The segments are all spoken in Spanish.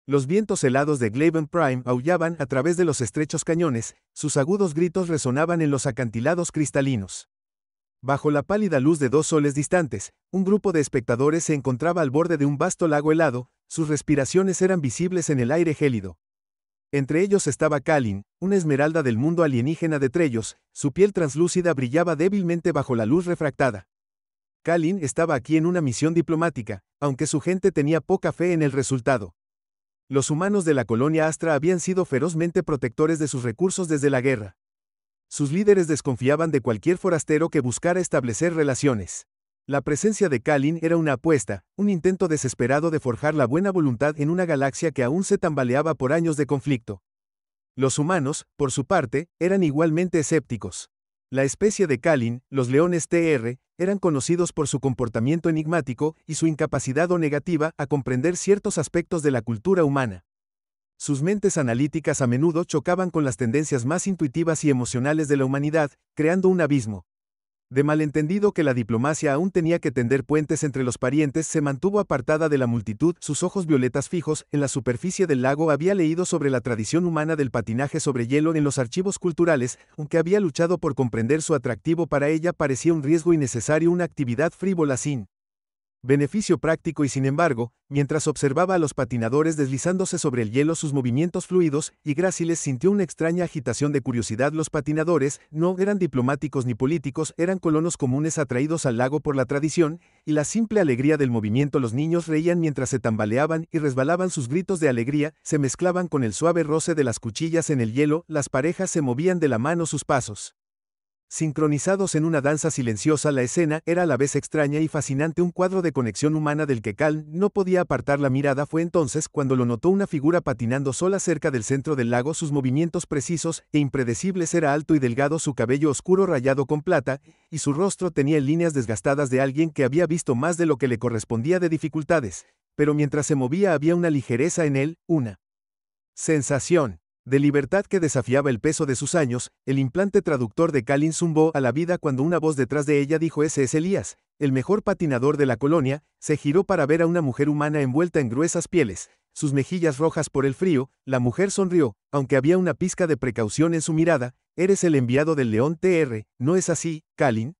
Los vientos helados de Glaven Prime aullaban a través de los estrechos cañones, sus agudos gritos resonaban en los acantilados cristalinos. Bajo la pálida luz de 2 soles distantes, un grupo de espectadores se encontraba al borde de un vasto lago helado, sus respiraciones eran visibles en el aire gélido. Entre ellos estaba Kalin, una esmeralda del mundo alienígena de Trellos, su piel translúcida brillaba débilmente bajo la luz refractada. Kalin estaba aquí en una misión diplomática, aunque su gente tenía poca fe en el resultado. Los humanos de la colonia Astra habían sido ferozmente protectores de sus recursos desde la guerra. Sus líderes desconfiaban de cualquier forastero que buscara establecer relaciones. La presencia de Kalin era una apuesta, un intento desesperado de forjar la buena voluntad en una galaxia que aún se tambaleaba por años de conflicto. Los humanos, por su parte, eran igualmente escépticos. La especie de Kalin, los leones TR, eran conocidos por su comportamiento enigmático y su incapacidad o negativa a comprender ciertos aspectos de la cultura humana. Sus mentes analíticas a menudo chocaban con las tendencias más intuitivas y emocionales de la humanidad, creando un abismo. De malentendido que la diplomacia aún tenía que tender puentes entre los parientes, se mantuvo apartada de la multitud, sus ojos violetas fijos en la superficie del lago. Había leído sobre la tradición humana del patinaje sobre hielo en los archivos culturales, aunque había luchado por comprender su atractivo. Para ella parecía un riesgo innecesario, una actividad frívola sin beneficio práctico y sin embargo, mientras observaba a los patinadores deslizándose sobre el hielo, sus movimientos fluidos y gráciles, sintió una extraña agitación de curiosidad. Los patinadores no eran diplomáticos ni políticos, eran colonos comunes atraídos al lago por la tradición y la simple alegría del movimiento. Los niños reían mientras se tambaleaban y resbalaban, sus gritos de alegría se mezclaban con el suave roce de las cuchillas en el hielo, las parejas se movían de la mano, sus pasos sincronizados en una danza silenciosa. La escena era a la vez extraña y fascinante, un cuadro de conexión humana del que Cal no podía apartar la mirada. Fue entonces cuando lo notó, una figura patinando sola cerca del centro del lago, sus movimientos precisos e impredecibles. Era alto y delgado, su cabello oscuro rayado con plata, y su rostro tenía líneas desgastadas de alguien que había visto más de lo que le correspondía de dificultades, pero mientras se movía había una ligereza en él, una sensación de libertad que desafiaba el peso de sus años. El implante traductor de Kalin zumbó a la vida cuando una voz detrás de ella dijo: ese es Elías, el mejor patinador de la colonia. Se giró para ver a una mujer humana envuelta en gruesas pieles, sus mejillas rojas por el frío. La mujer sonrió, aunque había una pizca de precaución en su mirada. Eres el enviado del León TR, ¿no es así, Kalin?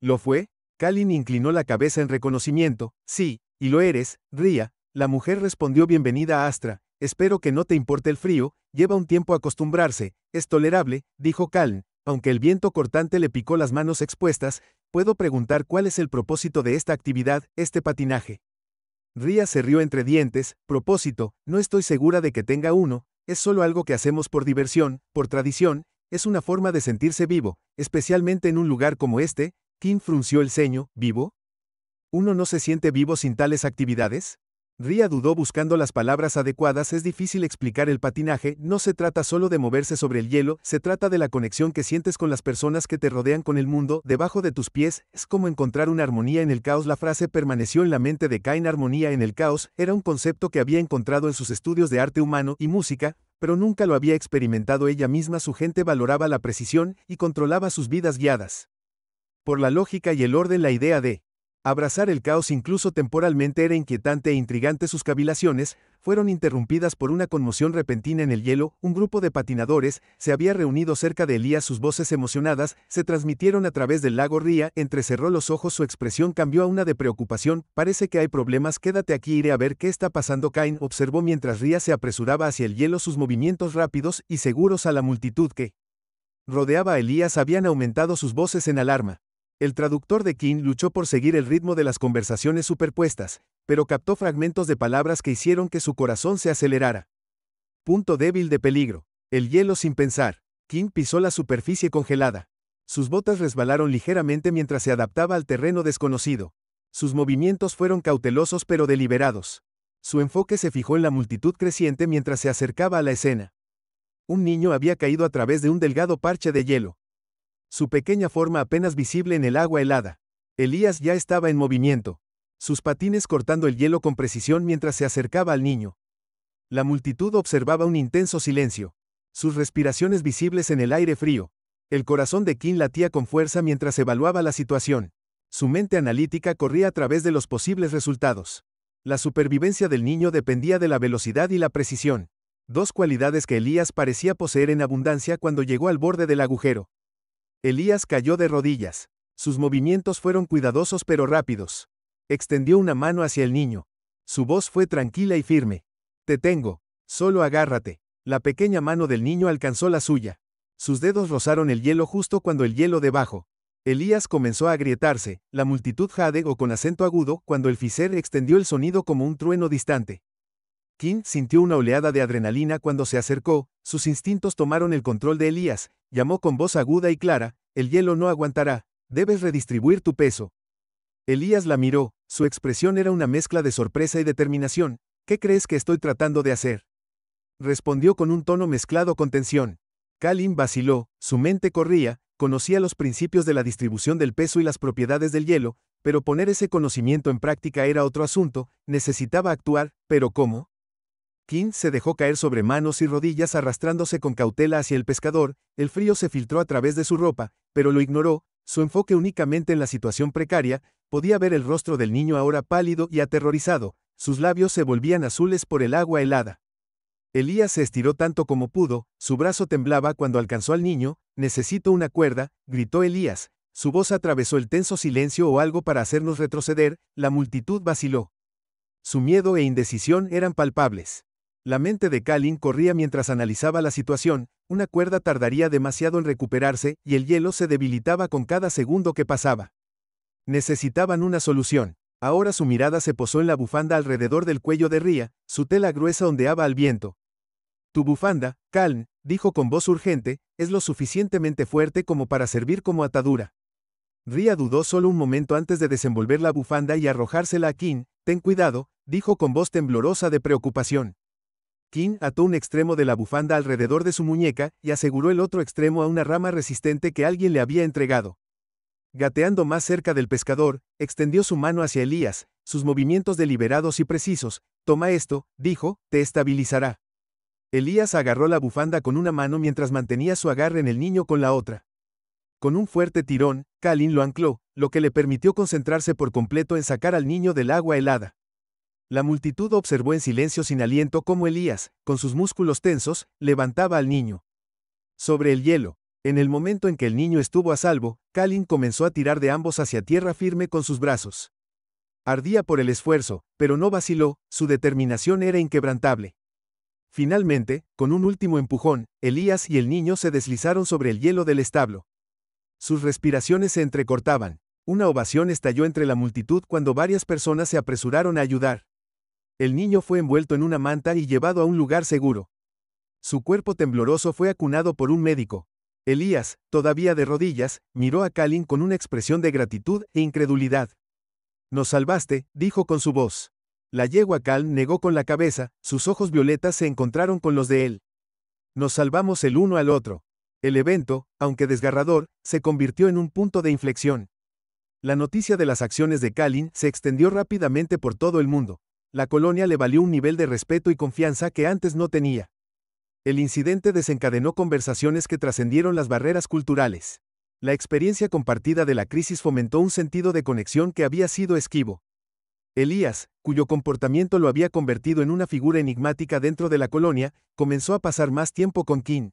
¿Lo fue? Kalin inclinó la cabeza en reconocimiento. Sí, y lo eres, Ria. La mujer respondió: bienvenida a Astra. Espero que no te importe el frío, lleva un tiempo acostumbrarse, es tolerable, dijo Kalin, aunque el viento cortante le picó las manos expuestas. ¿Puedo preguntar cuál es el propósito de esta actividad, este patinaje? Ria se rió entre dientes. Propósito, no estoy segura de que tenga uno, es solo algo que hacemos por diversión, por tradición, es una forma de sentirse vivo, especialmente en un lugar como este. Kim frunció el ceño. ¿Vivo? ¿Uno no se siente vivo sin tales actividades? Ria dudó buscando las palabras adecuadas. Es difícil explicar el patinaje, no se trata solo de moverse sobre el hielo, se trata de la conexión que sientes con las personas que te rodean, con el mundo debajo de tus pies. Es como encontrar una armonía en el caos. La frase permaneció en la mente de Kain. Armonía en el caos era un concepto que había encontrado en sus estudios de arte humano y música, pero nunca lo había experimentado ella misma. Su gente valoraba la precisión y controlaba sus vidas guiadas por la lógica y el orden. La idea de abrazar el caos, incluso temporalmente, era inquietante e intrigante. Sus cavilaciones fueron interrumpidas por una conmoción repentina en el hielo. Un grupo de patinadores se había reunido cerca de Elías. Sus voces emocionadas se transmitieron a través del lago. Ria entrecerró los ojos, su expresión cambió a una de preocupación. Parece que hay problemas, quédate aquí, iré a ver qué está pasando. Kain observó mientras Ria se apresuraba hacia el hielo, sus movimientos rápidos y seguros a la multitud que rodeaba a Elías habían aumentado sus voces en alarma. El traductor de Kim luchó por seguir el ritmo de las conversaciones superpuestas, pero captó fragmentos de palabras que hicieron que su corazón se acelerara. Punto débil de peligro. El hielo sin pensar. Kim pisó la superficie congelada. Sus botas resbalaron ligeramente mientras se adaptaba al terreno desconocido. Sus movimientos fueron cautelosos pero deliberados. Su enfoque se fijó en la multitud creciente mientras se acercaba a la escena. Un niño había caído a través de un delgado parche de hielo, su pequeña forma apenas visible en el agua helada. Elías ya estaba en movimiento, sus patines cortando el hielo con precisión mientras se acercaba al niño. La multitud observaba un intenso silencio, sus respiraciones visibles en el aire frío. El corazón de Kim latía con fuerza mientras evaluaba la situación. Su mente analítica corría a través de los posibles resultados. La supervivencia del niño dependía de la velocidad y la precisión. Dos cualidades que Elías parecía poseer en abundancia cuando llegó al borde del agujero. Elías cayó de rodillas. Sus movimientos fueron cuidadosos pero rápidos. Extendió una mano hacia el niño. Su voz fue tranquila y firme. Te tengo. Solo agárrate. La pequeña mano del niño alcanzó la suya. Sus dedos rozaron el hielo justo cuando el hielo debajo. Elías comenzó a agrietarse, la multitud jadeó con acento agudo cuando el Fiser extendió el sonido como un trueno distante. King sintió una oleada de adrenalina cuando se acercó, sus instintos tomaron el control de Elías, llamó con voz aguda y clara, el hielo no aguantará, debes redistribuir tu peso. Elías la miró, su expresión era una mezcla de sorpresa y determinación. ¿Qué crees que estoy tratando de hacer? Respondió con un tono mezclado con tensión. Kalin vaciló, su mente corría, conocía los principios de la distribución del peso y las propiedades del hielo, pero poner ese conocimiento en práctica era otro asunto, necesitaba actuar, pero ¿cómo? King se dejó caer sobre manos y rodillas arrastrándose con cautela hacia el pescador, el frío se filtró a través de su ropa, pero lo ignoró, su enfoque únicamente en la situación precaria, podía ver el rostro del niño ahora pálido y aterrorizado, sus labios se volvían azules por el agua helada. Elías se estiró tanto como pudo, su brazo temblaba cuando alcanzó al niño, necesito una cuerda, gritó Elías, su voz atravesó el tenso silencio o algo para hacernos retroceder, la multitud vaciló. Su miedo e indecisión eran palpables. La mente de Kalin corría mientras analizaba la situación, una cuerda tardaría demasiado en recuperarse y el hielo se debilitaba con cada segundo que pasaba. Necesitaban una solución. Ahora su mirada se posó en la bufanda alrededor del cuello de Ria, su tela gruesa ondeaba al viento. Tu bufanda, Kaln, dijo con voz urgente, es lo suficientemente fuerte como para servir como atadura. Ria dudó solo un momento antes de desenvolver la bufanda y arrojársela a King. Ten cuidado, dijo con voz temblorosa de preocupación. King ató un extremo de la bufanda alrededor de su muñeca y aseguró el otro extremo a una rama resistente que alguien le había entregado. Gateando más cerca del pescador, extendió su mano hacia Elías, sus movimientos deliberados y precisos. Toma esto, dijo, te estabilizará. Elías agarró la bufanda con una mano mientras mantenía su agarre en el niño con la otra. Con un fuerte tirón, Kalin lo ancló, lo que le permitió concentrarse por completo en sacar al niño del agua helada. La multitud observó en silencio sin aliento cómo Elías, con sus músculos tensos, levantaba al niño. Sobre el hielo. En el momento en que el niño estuvo a salvo, Kalin comenzó a tirar de ambos hacia tierra firme con sus brazos. Ardía por el esfuerzo, pero no vaciló, su determinación era inquebrantable. Finalmente, con un último empujón, Elías y el niño se deslizaron sobre el hielo del establo. Sus respiraciones se entrecortaban. Una ovación estalló entre la multitud cuando varias personas se apresuraron a ayudar. El niño fue envuelto en una manta y llevado a un lugar seguro. Su cuerpo tembloroso fue acunado por un médico. Elías, todavía de rodillas, miró a Kalin con una expresión de gratitud e incredulidad. Nos salvaste, dijo con su voz. La yegua Kaln negó con la cabeza, sus ojos violetas se encontraron con los de él. Nos salvamos el uno al otro. El evento, aunque desgarrador, se convirtió en un punto de inflexión. La noticia de las acciones de Kalin se extendió rápidamente por todo el mundo. La colonia le valió un nivel de respeto y confianza que antes no tenía. El incidente desencadenó conversaciones que trascendieron las barreras culturales. La experiencia compartida de la crisis fomentó un sentido de conexión que había sido esquivo. Elías, cuyo comportamiento lo había convertido en una figura enigmática dentro de la colonia, comenzó a pasar más tiempo con King.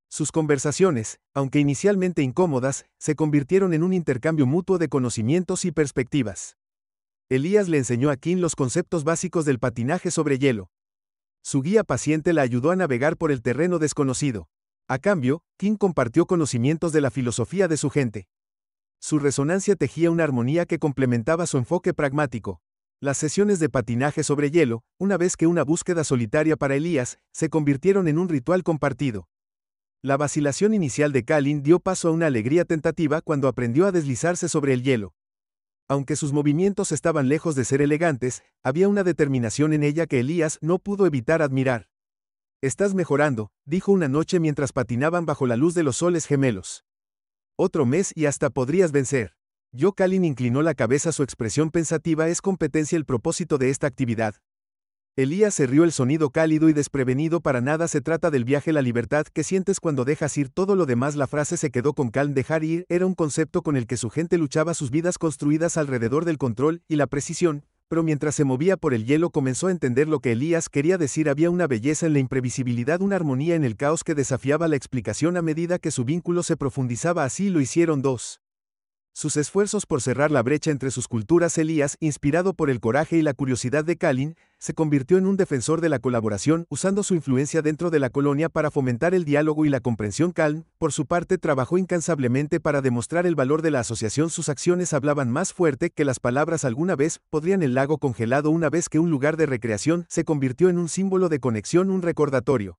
Sus conversaciones, aunque inicialmente incómodas, se convirtieron en un intercambio mutuo de conocimientos y perspectivas. Elías le enseñó a King los conceptos básicos del patinaje sobre hielo. Su guía paciente la ayudó a navegar por el terreno desconocido. A cambio, King compartió conocimientos de la filosofía de su gente. Su resonancia tejía una armonía que complementaba su enfoque pragmático. Las sesiones de patinaje sobre hielo, una vez que una búsqueda solitaria para Elías, se convirtieron en un ritual compartido. La vacilación inicial de Kalin dio paso a una alegría tentativa cuando aprendió a deslizarse sobre el hielo. Aunque sus movimientos estaban lejos de ser elegantes, había una determinación en ella que Elías no pudo evitar admirar. Estás mejorando, dijo una noche mientras patinaban bajo la luz de los soles gemelos. Otro mes y hasta podrías vencer. Kalin inclinó la cabeza, su expresión pensativa. ¿Es competencia el propósito de esta actividad? Elías se rió, el sonido cálido y desprevenido. Para nada, se trata del viaje, la libertad que sientes cuando dejas ir todo lo demás. La frase se quedó con Kalin. Dejar ir era un concepto con el que su gente luchaba, sus vidas construidas alrededor del control y la precisión, pero mientras se movía por el hielo comenzó a entender lo que Elías quería decir. Había una belleza en la imprevisibilidad, una armonía en el caos que desafiaba la explicación a medida que su vínculo se profundizaba. Así lo hicieron dos. Sus esfuerzos por cerrar la brecha entre sus culturas. Elías, inspirado por el coraje y la curiosidad de Kalin, se convirtió en un defensor de la colaboración, usando su influencia dentro de la colonia para fomentar el diálogo y la comprensión. Kalin, por su parte, trabajó incansablemente para demostrar el valor de la asociación. Sus acciones hablaban más fuerte que las palabras. Alguna vez podrían el lago congelado, una vez que un lugar de recreación se convirtió en un símbolo de conexión, un recordatorio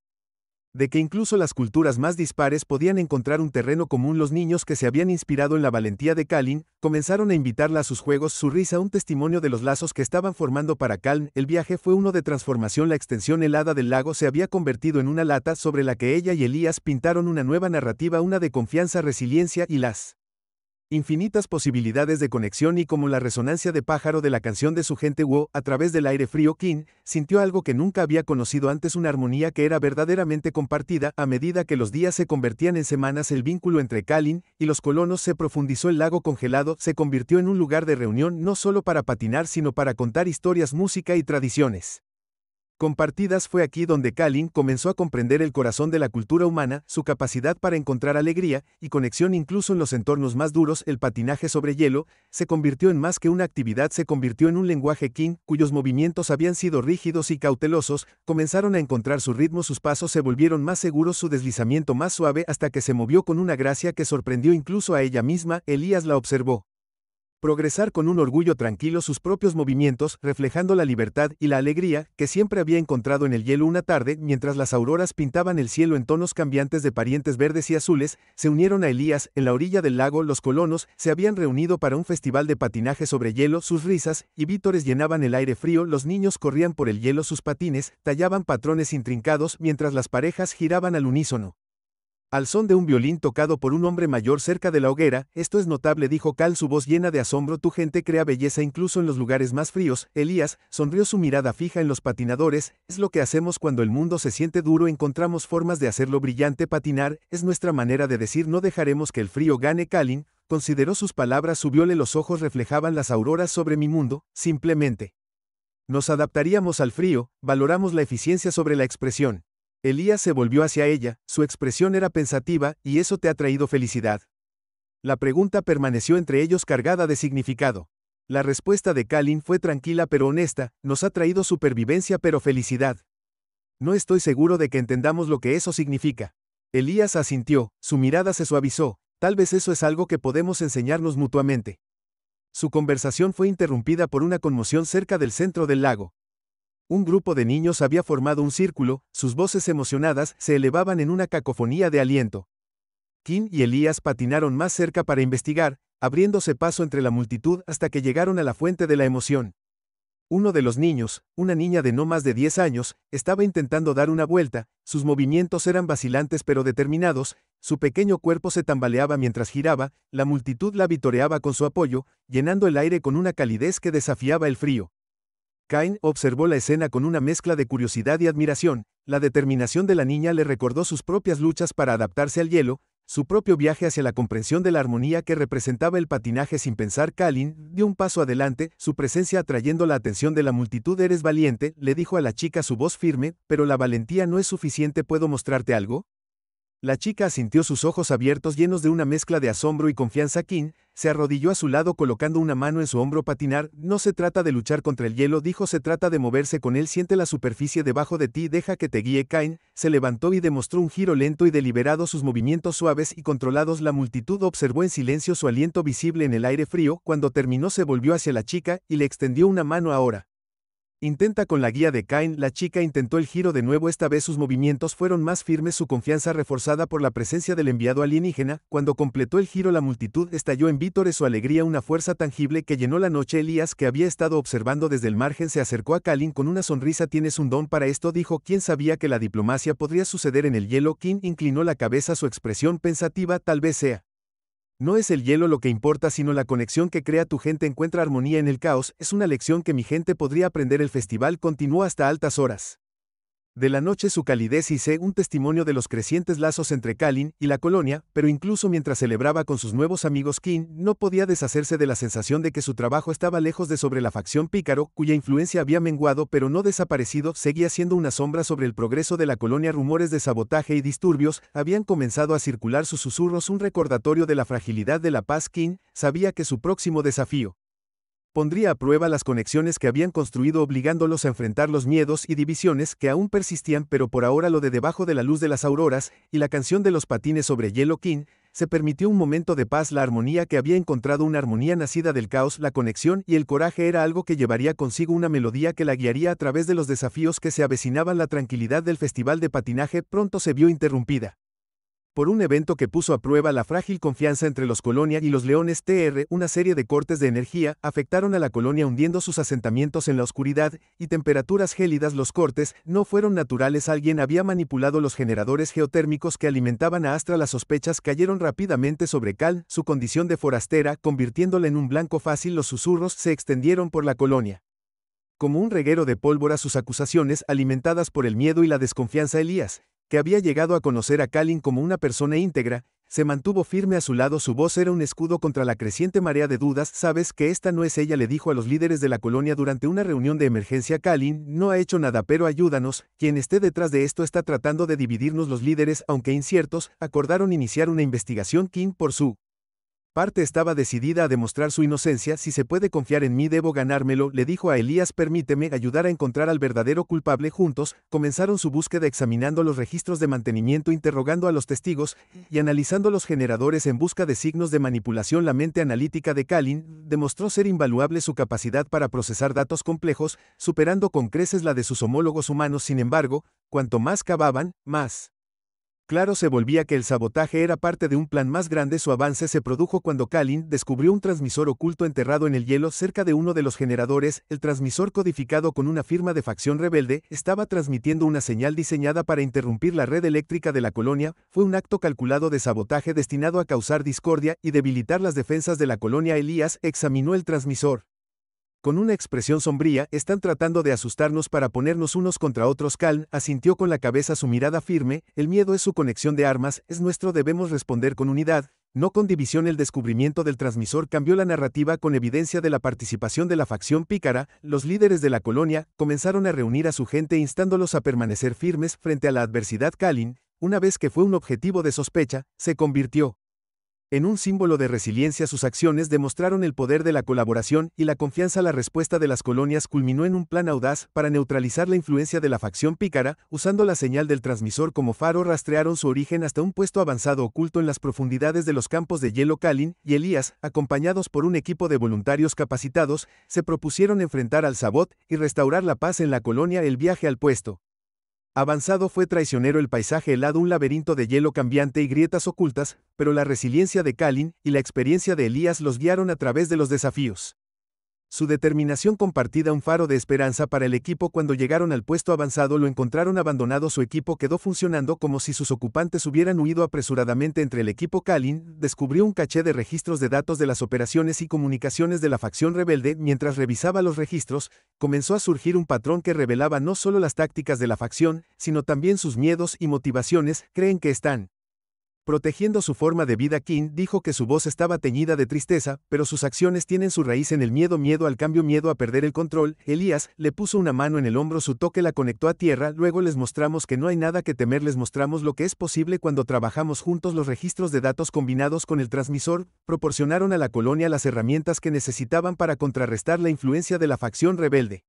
de que incluso las culturas más dispares podían encontrar un terreno común. Los niños que se habían inspirado en la valentía de Kalin comenzaron a invitarla a sus juegos, su risa un testimonio de los lazos que estaban formando para Kalin. El viaje fue uno de transformación. La extensión helada del lago se había convertido en una lata sobre la que ella y Elías pintaron una nueva narrativa, una de confianza, resiliencia y las infinitas posibilidades de conexión. Y como la resonancia de pájaro de la canción de su gente Wo, a través del aire frío, King sintió algo que nunca había conocido antes, una armonía que era verdaderamente compartida. A medida que los días se convertían en semanas, el vínculo entre Kalin y los colonos se profundizó. El lago congelado se convirtió en un lugar de reunión, no solo para patinar, sino para contar historias, música y tradiciones compartidas. Fue aquí donde Kalin comenzó a comprender el corazón de la cultura humana, su capacidad para encontrar alegría y conexión incluso en los entornos más duros. El patinaje sobre hielo se convirtió en más que una actividad, se convirtió en un lenguaje. King, cuyos movimientos habían sido rígidos y cautelosos, comenzaron a encontrar su ritmo. Sus pasos se volvieron más seguros, su deslizamiento más suave, hasta que se movió con una gracia que sorprendió incluso a ella misma. Elías la observó progresar con un orgullo tranquilo, sus propios movimientos reflejando la libertad y la alegría que siempre había encontrado en el hielo. Una tarde, mientras las auroras pintaban el cielo en tonos cambiantes de parientes verdes y azules, se unieron a Elías. En la orilla del lago, los colonos se habían reunido para un festival de patinaje sobre hielo. Sus risas y vítores llenaban el aire frío. Los niños corrían por el hielo, sus patines tallaban patrones intrincados mientras las parejas giraban al unísono al son de un violín tocado por un hombre mayor cerca de la hoguera. Esto es notable, dijo Cal, su voz llena de asombro. Tu gente crea belleza incluso en los lugares más fríos. Elías sonrió, su mirada fija en los patinadores. Es lo que hacemos cuando el mundo se siente duro, encontramos formas de hacerlo brillante. Patinar es nuestra manera de decir no dejaremos que el frío gane. Kalin consideró sus palabras, subióle los ojos, reflejaban las auroras sobre mi mundo. Simplemente nos adaptaríamos al frío, valoramos la eficiencia sobre la expresión. Elías se volvió hacia ella, su expresión era pensativa. ¿Y eso te ha traído felicidad? La pregunta permaneció entre ellos cargada de significado. La respuesta de Kalin fue tranquila pero honesta: nos ha traído supervivencia pero felicidad. No estoy seguro de que entendamos lo que eso significa. Elías asintió, su mirada se suavizó. Tal vez eso es algo que podemos enseñarnos mutuamente. Su conversación fue interrumpida por una conmoción cerca del centro del lago. Un grupo de niños había formado un círculo, sus voces emocionadas se elevaban en una cacofonía de aliento. King y Elías patinaron más cerca para investigar, abriéndose paso entre la multitud hasta que llegaron a la fuente de la emoción. Uno de los niños, una niña de no más de 10 años, estaba intentando dar una vuelta. Sus movimientos eran vacilantes pero determinados, su pequeño cuerpo se tambaleaba mientras giraba. La multitud la vitoreaba con su apoyo, llenando el aire con una calidez que desafiaba el frío. Cain observó la escena con una mezcla de curiosidad y admiración. La determinación de la niña le recordó sus propias luchas para adaptarse al hielo, su propio viaje hacia la comprensión de la armonía que representaba el patinaje. Sin pensar, Kalin dio un paso adelante, su presencia atrayendo la atención de la multitud. Eres valiente, le dijo a la chica, su voz firme, pero la valentía no es suficiente. ¿Puedo mostrarte algo? La chica asintió, sus ojos abiertos llenos de una mezcla de asombro y confianza. King se arrodilló a su lado colocando una mano en su hombro. Patinar no se trata de luchar contra el hielo, dijo, se trata de moverse con él. Siente la superficie debajo de ti, deja que te guíe. King se levantó y demostró un giro lento y deliberado, sus movimientos suaves y controlados. La multitud observó en silencio, su aliento visible en el aire frío. Cuando terminó se volvió hacia la chica y le extendió una mano. Ahora intenta con la guía de Cain. La chica intentó el giro de nuevo, esta vez sus movimientos fueron más firmes, su confianza reforzada por la presencia del enviado alienígena. Cuando completó el giro la multitud estalló en vítores, su alegría una fuerza tangible que llenó la noche. Elías, que había estado observando desde el margen, se acercó a Kalin con una sonrisa. Tienes un don para esto, dijo. ¿Quién sabía que la diplomacia podría suceder en el hielo? King inclinó la cabeza, su expresión pensativa. Tal vez sea. No es el hielo lo que importa, sino la conexión que crea. Tu gente encuentra armonía en el caos, es una lección que mi gente podría aprender. El festival continuó hasta altas horas. De la noche su calidez hice un testimonio de los crecientes lazos entre Kalin y la colonia, pero incluso mientras celebraba con sus nuevos amigos King, no podía deshacerse de la sensación de que su trabajo estaba lejos de sobre la facción pícaro, cuya influencia había menguado pero no desaparecido, seguía siendo una sombra sobre el progreso de la colonia. Rumores de sabotaje y disturbios habían comenzado a circular sus susurros, un recordatorio de la fragilidad de la paz. King sabía que su próximo desafío pondría a prueba las conexiones que habían construido, obligándolos a enfrentar los miedos y divisiones que aún persistían, pero por ahora lo de debajo de la luz de las auroras y la canción de los patines sobre hielo. King se permitió un momento de paz. La armonía que había encontrado, una armonía nacida del caos, la conexión y el coraje, era algo que llevaría consigo una melodía que la guiaría a través de los desafíos que se avecinaban. La tranquilidad del festival de patinaje pronto se vio interrumpida por un evento que puso a prueba la frágil confianza entre los Colonia y los Leones. Una serie de cortes de energía afectaron a la colonia, hundiendo sus asentamientos en la oscuridad y temperaturas gélidas. Los cortes no fueron naturales, alguien había manipulado los generadores geotérmicos que alimentaban a Astra. Las sospechas cayeron rápidamente sobre Cal, su condición de forastera, convirtiéndola en un blanco fácil. Los susurros se extendieron por la colonia como un reguero de pólvora, sus acusaciones alimentadas por el miedo y la desconfianza. Elías, que había llegado a conocer a Kalin como una persona íntegra, se mantuvo firme a su lado. Su voz era un escudo contra la creciente marea de dudas. «Sabes que esta no es ella», le dijo a los líderes de la colonia durante una reunión de emergencia. «Kalin no ha hecho nada, pero ayúdanos. Quien esté detrás de esto está tratando de dividirnos». Los líderes, aunque inciertos, acordaron iniciar una investigación. King, por su parte, estaba decidida a demostrar su inocencia. «Si se puede confiar en mí, debo ganármelo», le dijo a Elías. «Permíteme ayudar a encontrar al verdadero culpable». Juntos, comenzaron su búsqueda, examinando los registros de mantenimiento, interrogando a los testigos y analizando los generadores en busca de signos de manipulación. La mente analítica de Kalin demostró ser invaluable, su capacidad para procesar datos complejos, superando con creces la de sus homólogos humanos. Sin embargo, cuanto más cavaban, más claro se volvía que el sabotaje era parte de un plan más grande. Su avance se produjo cuando Kalin descubrió un transmisor oculto enterrado en el hielo cerca de uno de los generadores. El transmisor, codificado con una firma de facción rebelde, estaba transmitiendo una señal diseñada para interrumpir la red eléctrica de la colonia. Fue un acto calculado de sabotaje destinado a causar discordia y debilitar las defensas de la colonia. Elías examinó el transmisor con una expresión sombría. «Están tratando de asustarnos para ponernos unos contra otros». Cal asintió con la cabeza, su mirada firme. «El miedo es su conexión de armas, es nuestro, debemos responder con unidad, no con división». El descubrimiento del transmisor cambió la narrativa. Con evidencia de la participación de la facción pícara, los líderes de la colonia comenzaron a reunir a su gente, instándolos a permanecer firmes frente a la adversidad. Kalin, una vez que fue un objetivo de sospecha, se convirtió en un símbolo de resiliencia. Sus acciones demostraron el poder de la colaboración y la confianza. La respuesta de las colonias culminó en un plan audaz para neutralizar la influencia de la facción pícara. Usando la señal del transmisor como faro, rastrearon su origen hasta un puesto avanzado oculto en las profundidades de los campos de hielo. Kalin y Elías, acompañados por un equipo de voluntarios capacitados, se propusieron enfrentar al sabot y restaurar la paz en la colonia. El viaje al puesto avanzado fue traicionero, el paisaje helado, un laberinto de hielo cambiante y grietas ocultas, pero la resiliencia de Kalin y la experiencia de Elías los guiaron a través de los desafíos. Su determinación compartida, un faro de esperanza para el equipo. Cuando llegaron al puesto avanzado, lo encontraron abandonado. Su equipo quedó funcionando como si sus ocupantes hubieran huido apresuradamente. Entre el equipo, Kalin descubrió un caché de registros de datos de las operaciones y comunicaciones de la facción rebelde. Mientras revisaba los registros, comenzó a surgir un patrón que revelaba no solo las tácticas de la facción, sino también sus miedos y motivaciones. «Creen que están protegiendo su forma de vida». King dijo que su voz estaba teñida de tristeza, pero sus acciones tienen su raíz en el miedo. Miedo al cambio, miedo a perder el control. Elías le puso una mano en el hombro, su toque la conectó a tierra. «Luego les mostramos que no hay nada que temer, les mostramos lo que es posible cuando trabajamos juntos». Los registros de datos combinados con el transmisor proporcionaron a la colonia las herramientas que necesitaban para contrarrestar la influencia de la facción rebelde.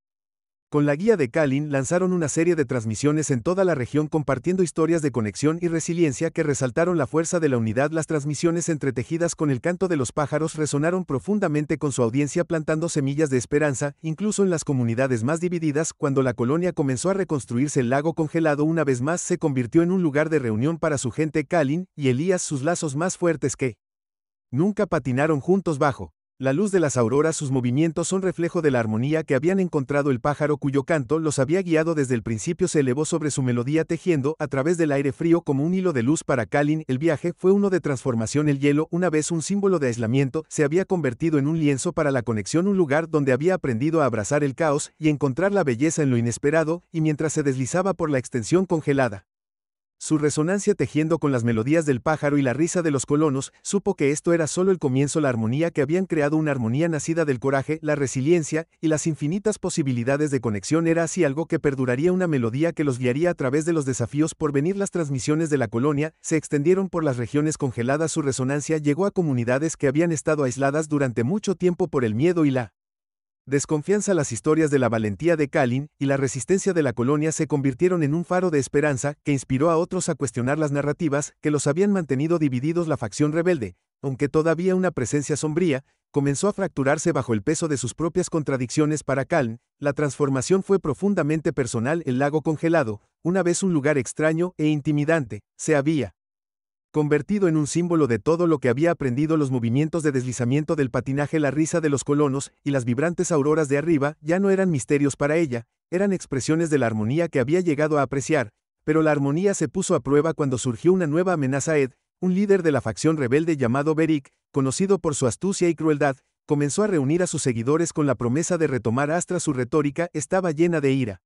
Con la guía de Kalin, lanzaron una serie de transmisiones en toda la región, compartiendo historias de conexión y resiliencia que resaltaron la fuerza de la unidad. Las transmisiones, entretejidas con el canto de los pájaros, resonaron profundamente con su audiencia, plantando semillas de esperanza, incluso en las comunidades más divididas. Cuando la colonia comenzó a reconstruirse, el lago congelado una vez más se convirtió en un lugar de reunión para su gente. Kalin y Elías, sus lazos más fuertes que nunca, patinaron juntos bajo La luz de las auroras, sus movimientos son reflejo de la armonía que habían encontrado el pájaro cuyo canto los había guiado desde el principio se elevó sobre su melodía tejiendo a través del aire frío como un hilo de luz para Kalin. El viaje fue uno de transformación. El hielo, una vez un símbolo de aislamiento, se había convertido en un lienzo para la conexión, un lugar donde había aprendido a abrazar el caos y encontrar la belleza en lo inesperado, y mientras se deslizaba por la extensión congelada, su resonancia tejiendo con las melodías del pájaro y la risa de los colonos, supo que esto era solo el comienzo, la armonía que habían creado, una armonía nacida del coraje, la resiliencia y las infinitas posibilidades de conexión. Era así algo que perduraría, una melodía que los guiaría a través de los desafíos por venir. Las transmisiones de la colonia se extendieron por las regiones congeladas, su resonancia llegó a comunidades que habían estado aisladas durante mucho tiempo por el miedo y la desconfianza. Las historias de la valentía de Kalin y la resistencia de la colonia se convirtieron en un faro de esperanza que inspiró a otros a cuestionar las narrativas que los habían mantenido divididos. La facción rebelde, aunque todavía una presencia sombría, comenzó a fracturarse bajo el peso de sus propias contradicciones. Para Kalin, la transformación fue profundamente personal. El lago congelado, una vez un lugar extraño e intimidante, se había convertido en un símbolo de todo lo que había aprendido. Los movimientos de deslizamiento del patinaje, la risa de los colonos y las vibrantes auroras de arriba ya no eran misterios para ella, eran expresiones de la armonía que había llegado a apreciar, pero la armonía se puso a prueba cuando surgió una nueva amenaza. Ed, un líder de la facción rebelde llamado Beric, conocido por su astucia y crueldad, comenzó a reunir a sus seguidores con la promesa de retomar Astra. Su retórica estaba llena de ira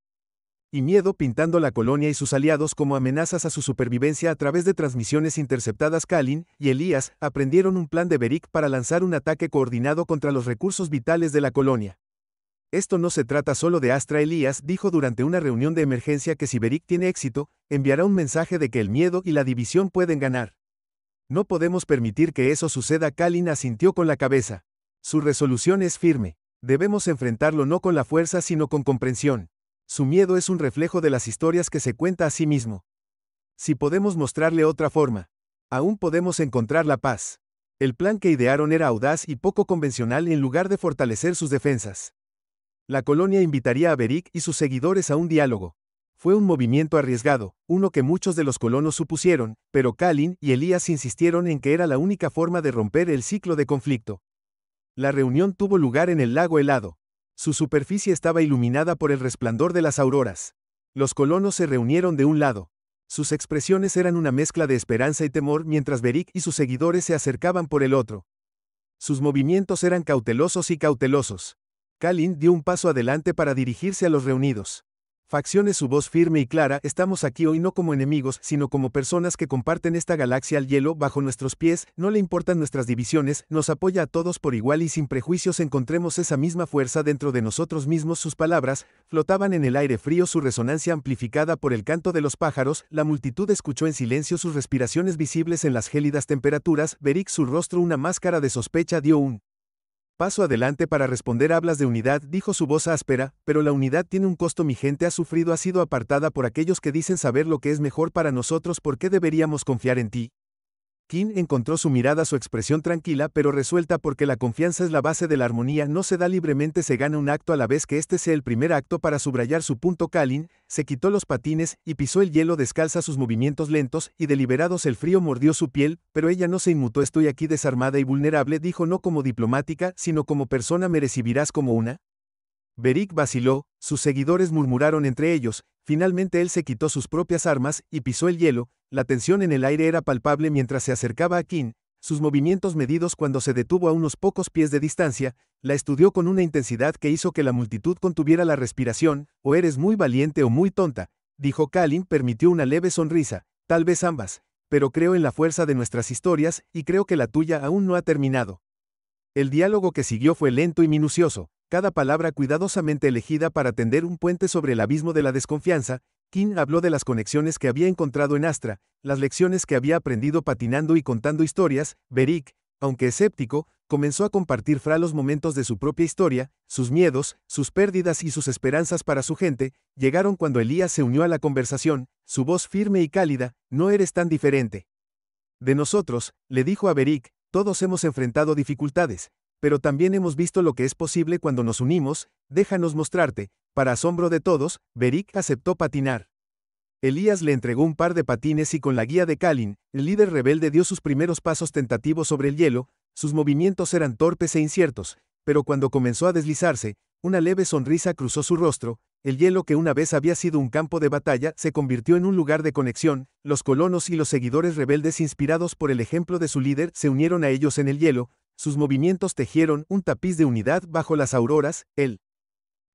y miedo, pintando la colonia y sus aliados como amenazas a su supervivencia a través de transmisiones interceptadas. Kalin y Elías aprendieron un plan de Beric para lanzar un ataque coordinado contra los recursos vitales de la colonia. Esto no se trata solo de Astra. Elías dijo durante una reunión de emergencia que si Beric tiene éxito, enviará un mensaje de que el miedo y la división pueden ganar. No podemos permitir que eso suceda. Kalin asintió con la cabeza. Su resolución es firme. Debemos enfrentarlo no con la fuerza sino con comprensión. Su miedo es un reflejo de las historias que se cuenta a sí mismo. Si podemos mostrarle otra forma, aún podemos encontrar la paz. El plan que idearon era audaz y poco convencional. En lugar de fortalecer sus defensas, la colonia invitaría a Beric y sus seguidores a un diálogo. Fue un movimiento arriesgado, uno que muchos de los colonos supusieron, pero Kalin y Elías insistieron en que era la única forma de romper el ciclo de conflicto. La reunión tuvo lugar en el lago helado. Su superficie estaba iluminada por el resplandor de las auroras. Los colonos se reunieron de un lado. Sus expresiones eran una mezcla de esperanza y temor mientras Beric y sus seguidores se acercaban por el otro. Sus movimientos eran cautelosos y cautelosos. Kalin dio un paso adelante para dirigirse a los reunidos. Facciones, su voz firme y clara: estamos aquí hoy no como enemigos, sino como personas que comparten esta galaxia. El hielo bajo nuestros pies, no le importan nuestras divisiones, nos apoya a todos por igual y sin prejuicios. Encontremos esa misma fuerza dentro de nosotros mismos. Sus palabras flotaban en el aire frío, su resonancia amplificada por el canto de los pájaros. La multitud escuchó en silencio, sus respiraciones visibles en las gélidas temperaturas. Beric, su rostro una máscara de sospecha, dio un paso adelante para responder. Hablas de unidad, dijo su voz áspera, pero la unidad tiene un costo. Mi gente ha sufrido, ha sido apartada por aquellos que dicen saber lo que es mejor para nosotros. ¿Por qué deberíamos confiar en ti? Kin encontró su mirada, su expresión tranquila pero resuelta, porque la confianza es la base de la armonía, no se da libremente, se gana un acto a la vez. Que este sea el primer acto para subrayar su punto. Kalin se quitó los patines y pisó el hielo descalza, sus movimientos lentos y deliberados. El frío mordió su piel, pero ella no se inmutó. Estoy aquí desarmada y vulnerable, dijo, no como diplomática, sino como persona. ¿Me recibirás como una? Beric vaciló, sus seguidores murmuraron entre ellos. Finalmente él se quitó sus propias armas y pisó el hielo. La tensión en el aire era palpable mientras se acercaba a Kin, sus movimientos medidos. Cuando se detuvo a unos pocos pies de distancia, la estudió con una intensidad que hizo que la multitud contuviera la respiración. O eres muy valiente o muy tonta, dijo. Kalin permitió una leve sonrisa, tal vez ambas, pero creo en la fuerza de nuestras historias, y creo que la tuya aún no ha terminado. El diálogo que siguió fue lento y minucioso, cada palabra cuidadosamente elegida para tender un puente sobre el abismo de la desconfianza. Kin habló de las conexiones que había encontrado en Astra, las lecciones que había aprendido patinando y contando historias. Beric, aunque escéptico, comenzó a compartir los momentos de su propia historia, sus miedos, sus pérdidas y sus esperanzas para su gente. Llegaron cuando Elías se unió a la conversación, su voz firme y cálida: no eres tan diferente de nosotros, le dijo a Beric, todos hemos enfrentado dificultades, pero también hemos visto lo que es posible cuando nos unimos. Déjanos mostrarte. Para asombro de todos, Beric aceptó patinar. Elías le entregó un par de patines y con la guía de Kalin, el líder rebelde dio sus primeros pasos tentativos sobre el hielo. Sus movimientos eran torpes e inciertos, pero cuando comenzó a deslizarse, una leve sonrisa cruzó su rostro. El hielo que una vez había sido un campo de batalla se convirtió en un lugar de conexión. Los colonos y los seguidores rebeldes inspirados por el ejemplo de su líder se unieron a ellos en el hielo. Sus movimientos tejieron un tapiz de unidad bajo las auroras. El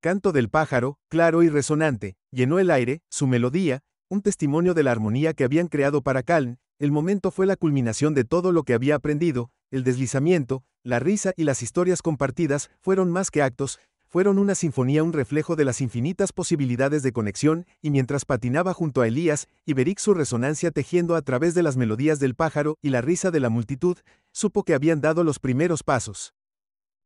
canto del pájaro, claro y resonante, llenó el aire. Su melodía, un testimonio de la armonía que habían creado para Caln. El momento fue la culminación de todo lo que había aprendido. El deslizamiento, la risa y las historias compartidas fueron más que actos. Fueron una sinfonía, un reflejo de las infinitas posibilidades de conexión, y mientras patinaba junto a Elías, Iberic, su resonancia tejiendo a través de las melodías del pájaro y la risa de la multitud, supo que habían dado los primeros pasos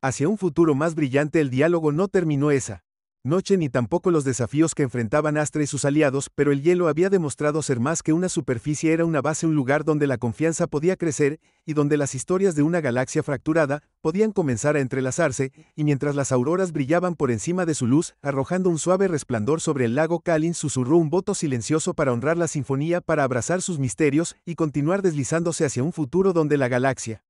hacia un futuro más brillante. El diálogo no terminó esa noche ni tampoco los desafíos que enfrentaban Astra y sus aliados, pero el hielo había demostrado ser más que una superficie, era una base, un lugar donde la confianza podía crecer, y donde las historias de una galaxia fracturada podían comenzar a entrelazarse, y mientras las auroras brillaban por encima de su luz, arrojando un suave resplandor sobre el lago, Kalin susurró un voto silencioso para honrar la sinfonía, para abrazar sus misterios, y continuar deslizándose hacia un futuro donde la galaxia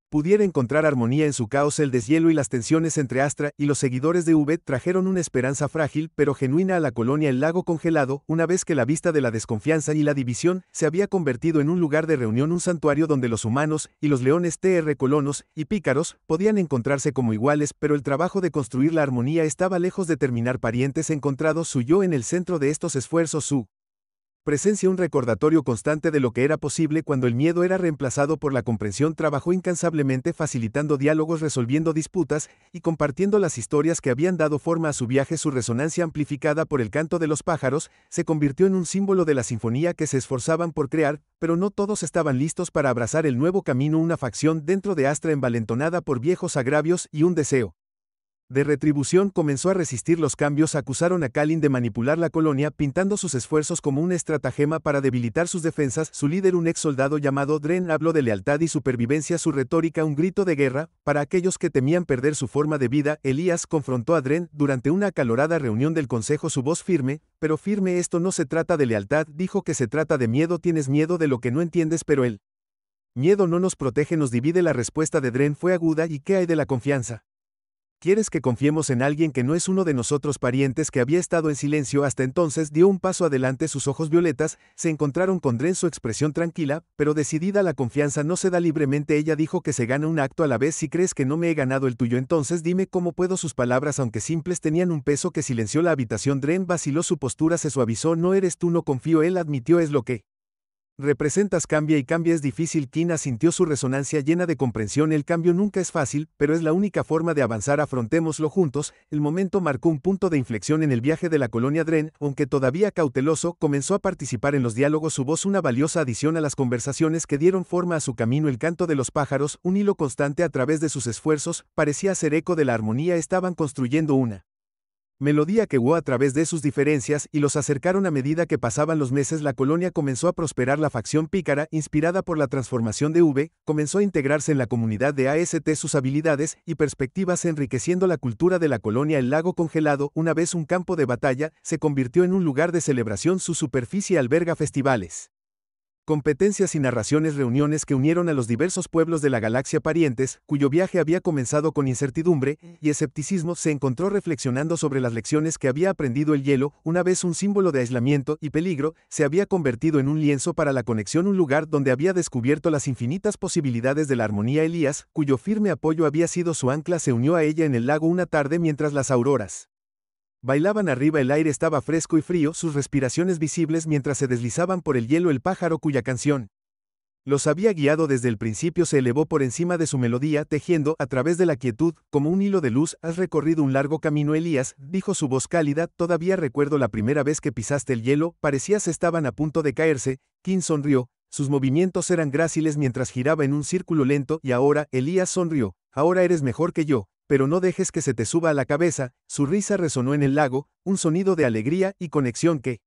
pudiera encontrar armonía en su caos. El deshielo y las tensiones entre Astra y los seguidores de Ubed trajeron una esperanza frágil pero genuina a la colonia. El lago congelado, una vez que la vista de la desconfianza y la división se había convertido en un lugar de reunión, un santuario donde los humanos y los leones colonos y pícaros podían encontrarse como iguales, pero el trabajo de construir la armonía estaba lejos de terminar. Parientes encontrados, su yo en el centro de estos esfuerzos, su presencia, un recordatorio constante de lo que era posible cuando el miedo era reemplazado por la comprensión. Trabajó incansablemente facilitando diálogos, resolviendo disputas y compartiendo las historias que habían dado forma a su viaje. Su resonancia, amplificada por el canto de los pájaros, se convirtió en un símbolo de la sinfonía que se esforzaban por crear, pero no todos estaban listos para abrazar el nuevo camino. Una facción dentro de Astra, envalentonada por viejos agravios y un deseo de retribución, comenzó a resistir los cambios. Acusaron a Kalin de manipular la colonia, pintando sus esfuerzos como un estratagema para debilitar sus defensas. Su líder, un ex soldado llamado Dren, habló de lealtad y supervivencia, su retórica un grito de guerra para aquellos que temían perder su forma de vida. Elías confrontó a Dren durante una acalorada reunión del consejo, su voz firme, pero firme. Esto no se trata de lealtad, dijo, que se trata de miedo. Tienes miedo de lo que no entiendes, pero el miedo no nos protege, nos divide. La respuesta de Dren fue aguda. ¿Y qué hay de la confianza? ¿Quieres que confiemos en alguien que no es uno de nosotros? Parientes, que había estado en silencio hasta entonces, dio un paso adelante. Sus ojos violetas se encontraron con Dren, su expresión tranquila, pero decidida. La confianza no se da libremente, ella dijo, que se gana un acto a la vez. Si crees que no me he ganado el tuyo, entonces dime cómo puedo. Sus palabras, aunque simples, tenían un peso que silenció la habitación. Dren vaciló, su postura se suavizó. No eres tú, no confío, él admitió, es lo que representas, cambia y cambia, es difícil. Kina sintió su resonancia llena de comprensión. El cambio nunca es fácil, pero es la única forma de avanzar. Afrontémoslo juntos. El momento marcó un punto de inflexión en el viaje de la colonia. Dren, aunque todavía cauteloso, comenzó a participar en los diálogos, su voz una valiosa adición a las conversaciones que dieron forma a su camino. El canto de los pájaros, un hilo constante a través de sus esfuerzos, parecía ser eco de la armonía. Estaban construyendo una melodía que hubo a través de sus diferencias y los acercaron. A medida que pasaban los meses, la colonia comenzó a prosperar. La facción pícara, inspirada por la transformación de V, comenzó a integrarse en la comunidad de AST, sus habilidades y perspectivas enriqueciendo la cultura de la colonia. El lago congelado, una vez un campo de batalla, se convirtió en un lugar de celebración. Su superficie alberga festivales, competencias y narraciones, reuniones que unieron a los diversos pueblos de la galaxia. Parientes, cuyo viaje había comenzado con incertidumbre y escepticismo, se encontró reflexionando sobre las lecciones que había aprendido. El hielo, una vez un símbolo de aislamiento y peligro, se había convertido en un lienzo para la conexión, un lugar donde había descubierto las infinitas posibilidades de la armonía. Elías, cuyo firme apoyo había sido su ancla, se unió a ella en el lago una tarde mientras las auroras bailaban arriba. El aire estaba fresco y frío, sus respiraciones visibles mientras se deslizaban por el hielo. El pájaro, cuya canción los había guiado desde el principio, se elevó por encima de su melodía, tejiendo a través de la quietud como un hilo de luz. Has recorrido un largo camino, Elías, dijo su voz cálida. Todavía recuerdo la primera vez que pisaste el hielo, parecías estaban a punto de caerse. King sonrió, sus movimientos eran gráciles mientras giraba en un círculo lento. Y ahora, Elías sonrió, ahora eres mejor que yo, pero no dejes que se te suba a la cabeza. Su risa resonó en el lago, un sonido de alegría y conexión que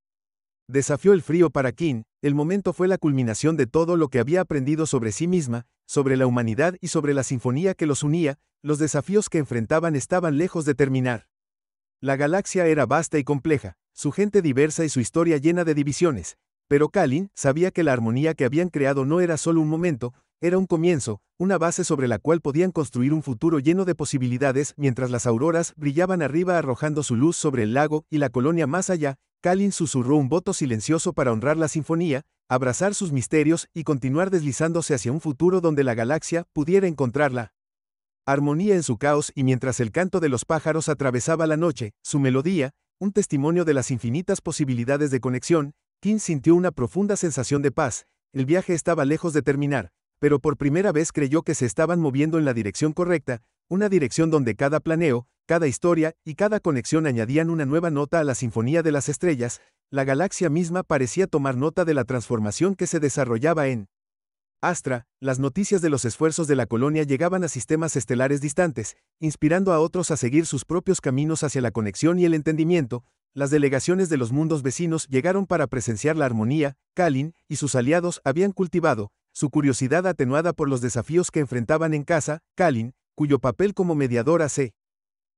desafió el frío. Para King, el momento fue la culminación de todo lo que había aprendido sobre sí misma, sobre la humanidad y sobre la sinfonía que los unía. Los desafíos que enfrentaban estaban lejos de terminar. La galaxia era vasta y compleja, su gente diversa y su historia llena de divisiones, pero Kalin sabía que la armonía que habían creado no era solo un momento, era un comienzo, una base sobre la cual podían construir un futuro lleno de posibilidades mientras las auroras brillaban arriba arrojando su luz sobre el lago y la colonia más allá. Kalin susurró un voto silencioso para honrar la sinfonía, abrazar sus misterios y continuar deslizándose hacia un futuro donde la galaxia pudiera encontrarla. Armonía en su caos y mientras el canto de los pájaros atravesaba la noche, su melodía, un testimonio de las infinitas posibilidades de conexión, King sintió una profunda sensación de paz. El viaje estaba lejos de terminar, pero por primera vez creyó que se estaban moviendo en la dirección correcta, una dirección donde cada planeo, cada historia y cada conexión añadían una nueva nota a la sinfonía de las estrellas. La galaxia misma parecía tomar nota de la transformación que se desarrollaba en Astra. Las noticias de los esfuerzos de la colonia llegaban a sistemas estelares distantes, inspirando a otros a seguir sus propios caminos hacia la conexión y el entendimiento. Las delegaciones de los mundos vecinos llegaron para presenciar la armonía. Kalin y sus aliados habían cultivado su curiosidad atenuada por los desafíos que enfrentaban en casa. Kalin, cuyo papel como mediadora se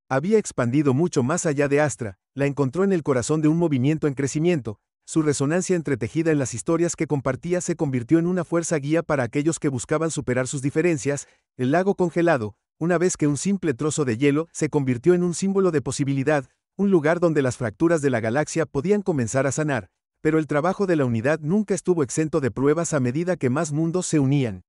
había expandido mucho más allá de Astra, la encontró en el corazón de un movimiento en crecimiento. Su resonancia entretejida en las historias que compartía se convirtió en una fuerza guía para aquellos que buscaban superar sus diferencias. El lago congelado, una vez que un simple trozo de hielo, se convirtió en un símbolo de posibilidad, un lugar donde las fracturas de la galaxia podían comenzar a sanar, pero el trabajo de la unidad nunca estuvo exento de pruebas a medida que más mundos se unían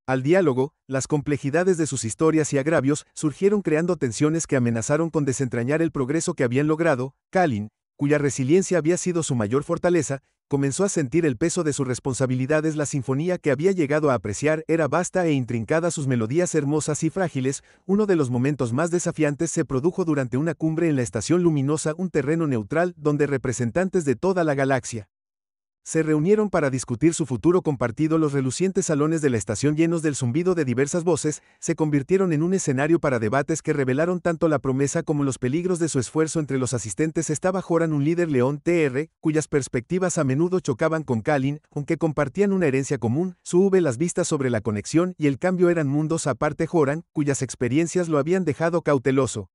al diálogo. Las complejidades de sus historias y agravios surgieron creando tensiones que amenazaron con desentrañar el progreso que habían logrado. Kalin, cuya resiliencia había sido su mayor fortaleza, comenzó a sentir el peso de sus responsabilidades. La sinfonía que había llegado a apreciar era vasta e intrincada, sus melodías hermosas y frágiles. Uno de los momentos más desafiantes se produjo durante una cumbre en la Estación Luminosa, un terreno neutral donde representantes de toda la galaxia se reunieron para discutir su futuro compartido. Los relucientes salones de la estación, llenos del zumbido de diversas voces, se convirtieron en un escenario para debates que revelaron tanto la promesa como los peligros de su esfuerzo. Entre los asistentes estaba Joran, un líder león TR, cuyas perspectivas a menudo chocaban con Kalin, aunque compartían una herencia común. Las vistas sobre la conexión y el cambio eran mundos aparte. Joran, cuyas experiencias lo habían dejado cauteloso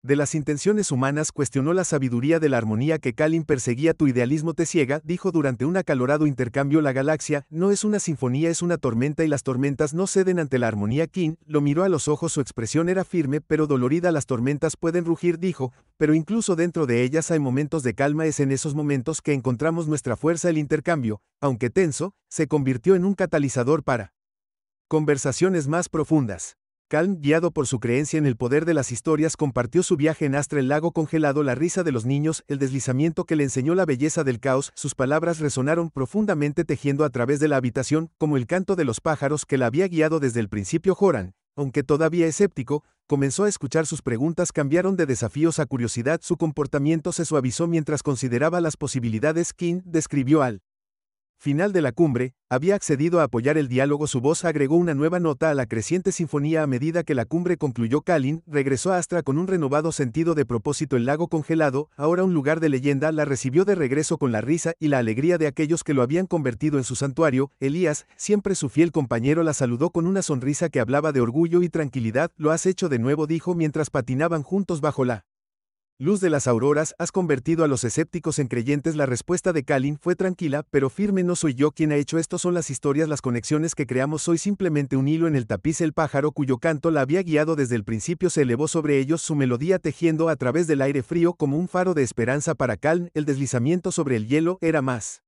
de las intenciones humanas, cuestionó la sabiduría de la armonía que Kalin perseguía. Tu idealismo te ciega, dijo durante un acalorado intercambio. La galaxia no es una sinfonía, es una tormenta y las tormentas no ceden ante la armonía. King lo miró a los ojos, su expresión era firme pero dolorida. Las tormentas pueden rugir, dijo, pero incluso dentro de ellas hay momentos de calma. Es en esos momentos que encontramos nuestra fuerza. El intercambio, aunque tenso, se convirtió en un catalizador para conversaciones más profundas. Kalin, guiado por su creencia en el poder de las historias, compartió su viaje en Astra, el lago congelado, la risa de los niños, el deslizamiento que le enseñó la belleza del caos. Sus palabras resonaron profundamente, tejiendo a través de la habitación, como el canto de los pájaros que la había guiado desde el principio. Joran, aunque todavía escéptico, comenzó a escuchar. Sus preguntas cambiaron de desafíos a curiosidad. Su comportamiento se suavizó mientras consideraba las posibilidades. King describió al final de la cumbre, había accedido a apoyar el diálogo. Su voz agregó una nueva nota a la creciente sinfonía a medida que la cumbre concluyó. Kalin regresó a Astra con un renovado sentido de propósito. El lago congelado, ahora un lugar de leyenda, la recibió de regreso con la risa y la alegría de aquellos que lo habían convertido en su santuario. Elías, siempre su fiel compañero, la saludó con una sonrisa que hablaba de orgullo y tranquilidad. Lo has hecho de nuevo, dijo mientras patinaban juntos bajo la luz de las auroras. Has convertido a los escépticos en creyentes. La respuesta de Kalin fue tranquila pero firme. No soy yo quien ha hecho esto, son las historias, las conexiones que creamos. Soy simplemente un hilo en el tapiz. El pájaro cuyo canto la había guiado desde el principio se elevó sobre ellos, su melodía tejiendo a través del aire frío como un faro de esperanza para Kalin. El deslizamiento sobre el hielo era más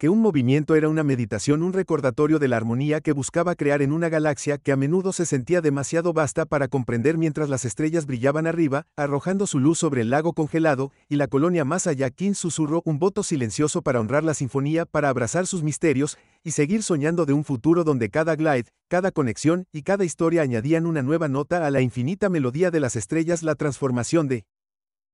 que un movimiento, era una meditación, un recordatorio de la armonía que buscaba crear en una galaxia que a menudo se sentía demasiado vasta para comprender. Mientras las estrellas brillaban arriba, arrojando su luz sobre el lago congelado y la colonia más allá, King susurró un voto silencioso para honrar la sinfonía, para abrazar sus misterios y seguir soñando de un futuro donde cada glide, cada conexión y cada historia añadían una nueva nota a la infinita melodía de las estrellas. La transformación de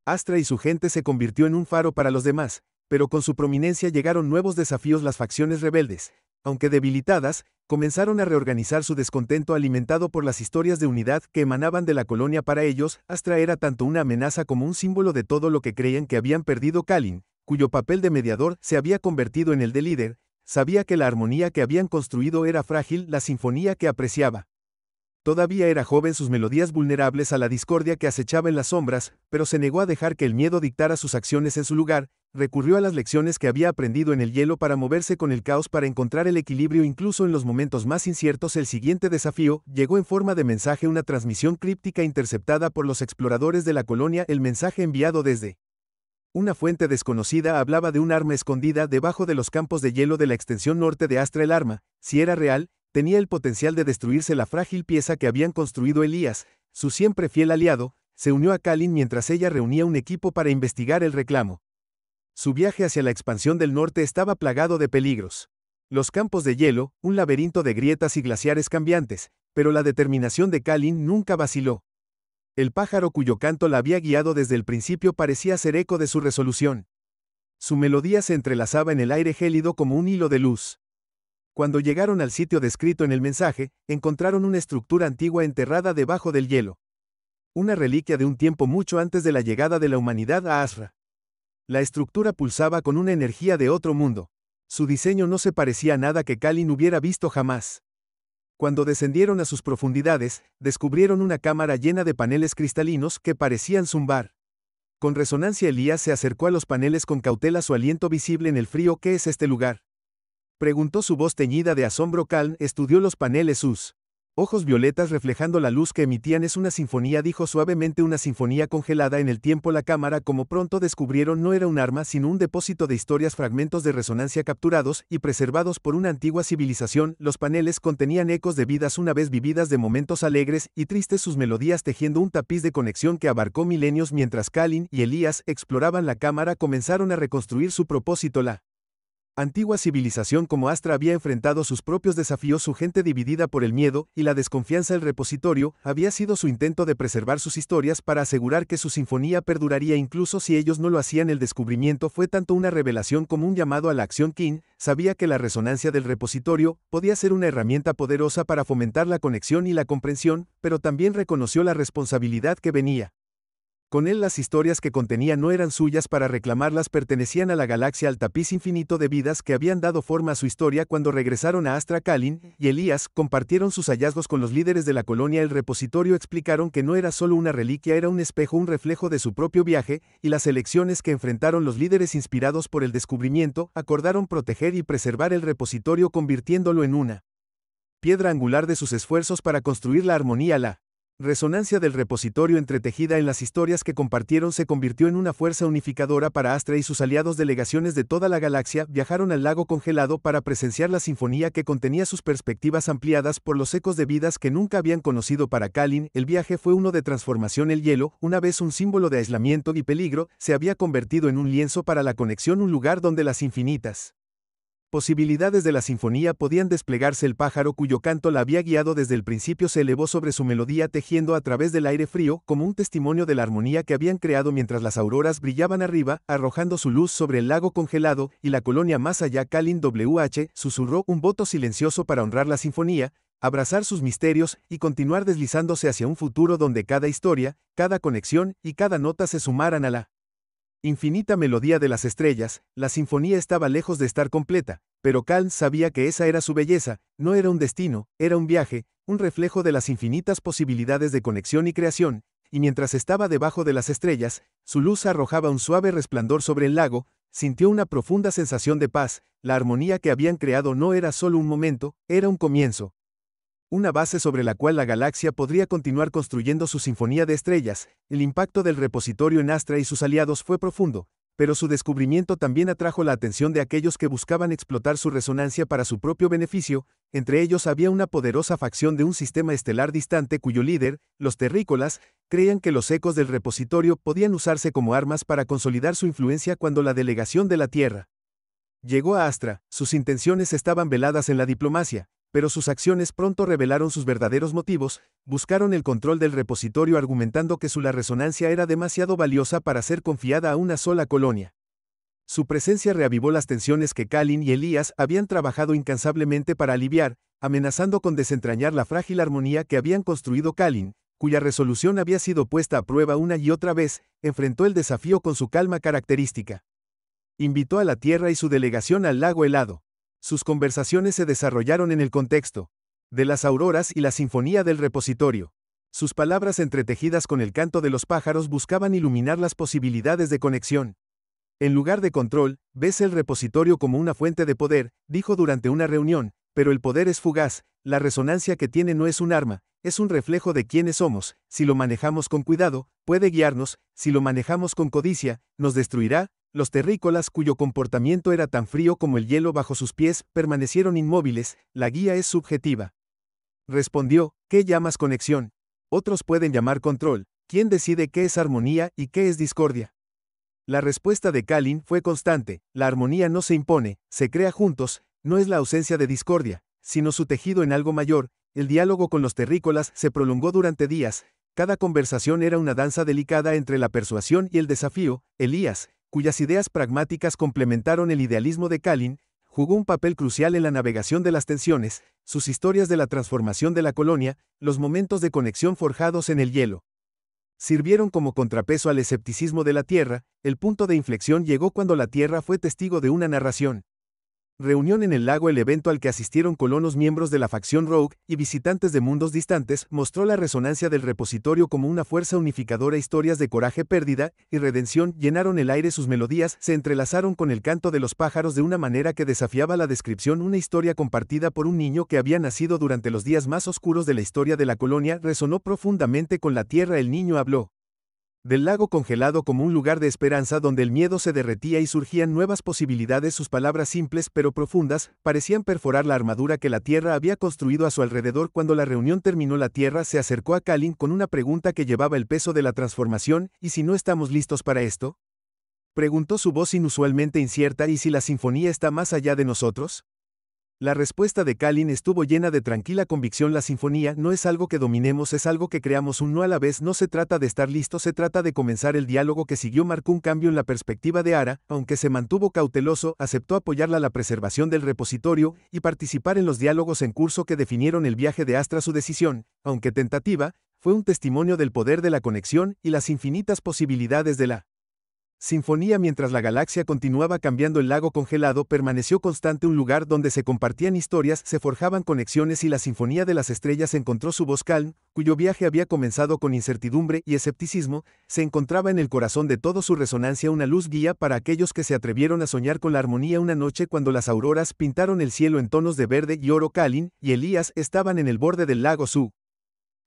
Astra y su gente se convirtió en un faro para los demás, pero con su prominencia llegaron nuevos desafíos. Las facciones rebeldes, aunque debilitadas, comenzaron a reorganizar su descontento alimentado por las historias de unidad que emanaban de la colonia. Para ellos, Astra era tanto una amenaza como un símbolo de todo lo que creían que habían perdido. Kalin, cuyo papel de mediador se había convertido en el de líder, sabía que la armonía que habían construido era frágil. La sinfonía que apreciaba Todavía era joven, sus melodías vulnerables a la discordia que acechaba en las sombras, pero se negó a dejar que el miedo dictara sus acciones en su lugar, recurrió a las lecciones que había aprendido en el hielo para moverse con el caos para encontrar el equilibrio incluso en los momentos más inciertos. El siguiente desafío llegó en forma de mensaje, una transmisión críptica interceptada por los exploradores de la colonia. El mensaje enviado desde una fuente desconocida hablaba de un arma escondida debajo de los campos de hielo de la extensión norte de Astra. El arma, si era real, tenía el potencial de destruirse. La frágil pieza que habían construido Elías, su siempre fiel aliado, se unió a Kalin mientras ella reunía un equipo para investigar el reclamo. Su viaje hacia la expansión del norte estaba plagado de peligros. Los campos de hielo, un laberinto de grietas y glaciares cambiantes, pero la determinación de Kalin nunca vaciló. El pájaro cuyo canto la había guiado desde el principio parecía ser eco de su resolución. Su melodía se entrelazaba en el aire gélido como un hilo de luz. Cuando llegaron al sitio descrito en el mensaje, encontraron una estructura antigua enterrada debajo del hielo. Una reliquia de un tiempo mucho antes de la llegada de la humanidad a Asra. La estructura pulsaba con una energía de otro mundo. Su diseño no se parecía a nada que Kalin hubiera visto jamás. Cuando descendieron a sus profundidades, descubrieron una cámara llena de paneles cristalinos que parecían zumbar. Con resonancia, Elías se acercó a los paneles con cautela, su aliento visible en el frío. ¿Qué es este lugar?, preguntó, su voz teñida de asombro. Kalin estudió los paneles, sus ojos violetas reflejando la luz que emitían. Es una sinfonía, dijo suavemente, una sinfonía congelada en el tiempo. La cámara, como pronto descubrieron, no era un arma sino un depósito de historias, fragmentos de resonancia capturados y preservados por una antigua civilización. Los paneles contenían ecos de vidas una vez vividas, de momentos alegres y tristes, sus melodías tejiendo un tapiz de conexión que abarcó milenios. Mientras Kalin y Elías exploraban la cámara, comenzaron a reconstruir su propósito. La antigua civilización como Astra había enfrentado sus propios desafíos, su gente dividida por el miedo y la desconfianza. El repositorio había sido su intento de preservar sus historias para asegurar que su sinfonía perduraría incluso si ellos no lo hacían. El descubrimiento fue tanto una revelación como un llamado a la acción. King sabía que la resonancia del repositorio podía ser una herramienta poderosa para fomentar la conexión y la comprensión, pero también reconoció la responsabilidad que venía con él. Las historias que contenía no eran suyas para reclamarlas, pertenecían a la galaxia, al tapiz infinito de vidas que habían dado forma a su historia. Cuando regresaron a Astra, Kalin y Elías compartieron sus hallazgos con los líderes de la colonia. El repositorio, explicaron, que no era solo una reliquia, era un espejo, un reflejo de su propio viaje y las elecciones que enfrentaron los líderes. Inspirados por el descubrimiento, acordaron proteger y preservar el repositorio, convirtiéndolo en una piedra angular de sus esfuerzos para construir la armonía. La resonancia del repositorio, entretejida en las historias que compartieron, se convirtió en una fuerza unificadora para Astra y sus aliados. Delegaciones de toda la galaxia viajaron al lago congelado para presenciar la sinfonía que contenía sus perspectivas ampliadas por los ecos de vidas que nunca habían conocido. Para Kalin, el viaje fue uno de transformación. El hielo, una vez un símbolo de aislamiento y peligro, se había convertido en un lienzo para la conexión, un lugar donde las infinitas posibilidades de la sinfonía podían desplegarse. El pájaro cuyo canto la había guiado desde el principio se elevó sobre su melodía, tejiendo a través del aire frío como un testimonio de la armonía que habían creado mientras las auroras brillaban arriba, arrojando su luz sobre el lago congelado y la colonia más allá. Kalin susurró un voto silencioso para honrar la sinfonía, abrazar sus misterios y continuar deslizándose hacia un futuro donde cada historia, cada conexión y cada nota se sumaran a la infinita melodía de las estrellas. La sinfonía estaba lejos de estar completa, pero Kalin sabía que esa era su belleza. No era un destino, era un viaje, un reflejo de las infinitas posibilidades de conexión y creación, y mientras estaba debajo de las estrellas, su luz arrojaba un suave resplandor sobre el lago. Sintió una profunda sensación de paz. La armonía que habían creado no era solo un momento, era un comienzo. Una base sobre la cual la galaxia podría continuar construyendo su sinfonía de estrellas. El impacto del repositorio en Astra y sus aliados fue profundo, pero su descubrimiento también atrajo la atención de aquellos que buscaban explotar su resonancia para su propio beneficio. Entre ellos había una poderosa facción de un sistema estelar distante cuyo líder, los terrícolas, creían que los ecos del repositorio podían usarse como armas para consolidar su influencia. Cuando la delegación de la Tierra llegó a Astra, sus intenciones estaban veladas en la diplomacia, pero sus acciones pronto revelaron sus verdaderos motivos. Buscaron el control del repositorio, argumentando que la resonancia era demasiado valiosa para ser confiada a una sola colonia. Su presencia reavivó las tensiones que Kalin y Elías habían trabajado incansablemente para aliviar, amenazando con desentrañar la frágil armonía que habían construido. Kalin, cuya resolución había sido puesta a prueba una y otra vez, enfrentó el desafío con su calma característica. Invitó a la Tierra y su delegación al lago helado. Sus conversaciones se desarrollaron en el contexto De las auroras y la sinfonía del repositorio. Sus palabras entretejidas con el canto de los pájaros buscaban iluminar las posibilidades de conexión. En lugar de control, ves el repositorio como una fuente de poder, dijo durante una reunión, pero el poder es fugaz, la resonancia que tiene no es un arma, es un reflejo de quiénes somos, si lo manejamos con cuidado, puede guiarnos, si lo manejamos con codicia, nos destruirá. Los terrícolas, cuyo comportamiento era tan frío como el hielo bajo sus pies, permanecieron inmóviles, la guía es subjetiva. Respondió, ¿qué llamas conexión? Otros pueden llamar control, ¿quién decide qué es armonía y qué es discordia? La respuesta de Kalin fue constante, la armonía no se impone, se crea juntos, no es la ausencia de discordia, sino su tejido en algo mayor. El diálogo con los terrícolas se prolongó durante días, cada conversación era una danza delicada entre la persuasión y el desafío. Elías, cuyas ideas pragmáticas complementaron el idealismo de Kalin, jugó un papel crucial en la navegación de las tensiones, sus historias de la transformación de la colonia, los momentos de conexión forjados en el hielo. Sirvieron como contrapeso al escepticismo de la Tierra. El punto de inflexión llegó cuando la Tierra fue testigo de una narración. Reunión en el lago. El evento al que asistieron colonos miembros de la facción Rogue y visitantes de mundos distantes mostró la resonancia del repositorio como una fuerza unificadora. Historias de coraje, pérdida y redención llenaron el aire. Sus melodías se entrelazaron con el canto de los pájaros de una manera que desafiaba la descripción. Una historia compartida por un niño que había nacido durante los días más oscuros de la historia de la colonia resonó profundamente con la Tierra. El niño habló del lago congelado como un lugar de esperanza donde el miedo se derretía y surgían nuevas posibilidades. Sus palabras simples pero profundas parecían perforar la armadura que la Tierra había construido a su alrededor. Cuando la reunión terminó, la Tierra se acercó a Kalin con una pregunta que llevaba el peso de la transformación. ¿Y si no estamos listos para esto? Preguntó su voz inusualmente incierta. ¿Y si la sinfonía está más allá de nosotros? La respuesta de Kalin estuvo llena de tranquila convicción. La sinfonía no es algo que dominemos, es algo que creamos uno a la vez. No se trata de estar listo, se trata de comenzar. El diálogo que siguió marcó un cambio en la perspectiva de Ara. Aunque se mantuvo cauteloso, aceptó apoyarla la preservación del repositorio y participar en los diálogos en curso que definieron el viaje de Astra. Su decisión, aunque tentativa, fue un testimonio del poder de la conexión y las infinitas posibilidades de la sinfonía. Mientras la galaxia continuaba cambiando, el lago congelado permaneció constante, un lugar donde se compartían historias, se forjaban conexiones y la sinfonía de las estrellas encontró su voz. Kalin, cuyo viaje había comenzado con incertidumbre y escepticismo, se encontraba en el corazón de todo. Su resonancia, una luz guía para aquellos que se atrevieron a soñar con la armonía. Una noche cuando las auroras pintaron el cielo en tonos de verde y oro, Kalin y Elías estaban en el borde del lago. Su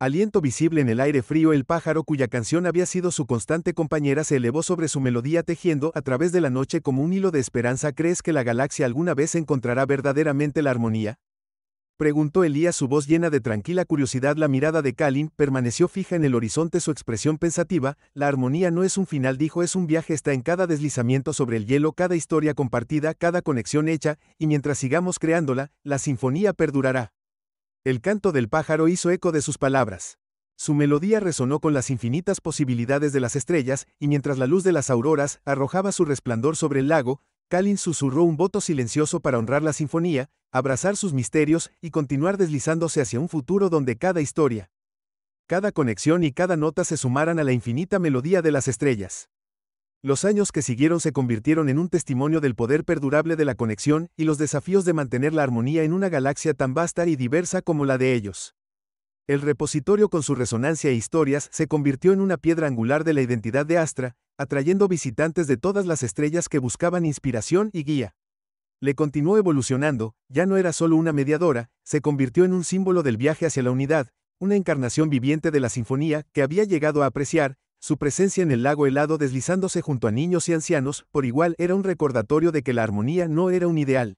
aliento visible en el aire frío. El pájaro, cuya canción había sido su constante compañera, se elevó sobre su melodía, tejiendo a través de la noche como un hilo de esperanza. ¿Crees que la galaxia alguna vez encontrará verdaderamente la armonía? Preguntó Elías, su voz llena de tranquila curiosidad. La mirada de Kalin permaneció fija en el horizonte, su expresión pensativa. La armonía no es un final, dijo, es un viaje, está en cada deslizamiento sobre el hielo, cada historia compartida, cada conexión hecha, y mientras sigamos creándola, la sinfonía perdurará. El canto del pájaro hizo eco de sus palabras. Su melodía resonó con las infinitas posibilidades de las estrellas, y mientras la luz de las auroras arrojaba su resplandor sobre el lago, Kalin susurró un voto silencioso para honrar la sinfonía, abrazar sus misterios y continuar deslizándose hacia un futuro donde cada historia, cada conexión y cada nota se sumaran a la infinita melodía de las estrellas. Los años que siguieron se convirtieron en un testimonio del poder perdurable de la conexión y los desafíos de mantener la armonía en una galaxia tan vasta y diversa como la de ellos. El repositorio, con su resonancia e historias, se convirtió en una piedra angular de la identidad de Astra, atrayendo visitantes de todas las estrellas que buscaban inspiración y guía. Le continuó evolucionando, ya no era solo una mediadora, se convirtió en un símbolo del viaje hacia la unidad, una encarnación viviente de la sinfonía que había llegado a apreciar. Su presencia en el lago helado, deslizándose junto a niños y ancianos, por igual era un recordatorio de que la armonía no era un ideal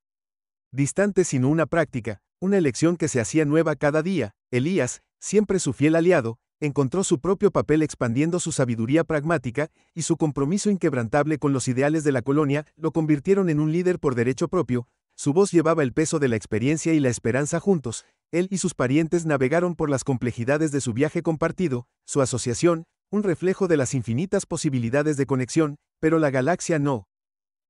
distante sino una práctica, una elección que se hacía nueva cada día. Elías, siempre su fiel aliado, encontró su propio papel expandiendo su sabiduría pragmática y su compromiso inquebrantable con los ideales de la colonia, lo convirtieron en un líder por derecho propio. Su voz llevaba el peso de la experiencia y la esperanza juntos. Él y sus parientes navegaron por las complejidades de su viaje compartido, su asociación, un reflejo de las infinitas posibilidades de conexión, pero la galaxia no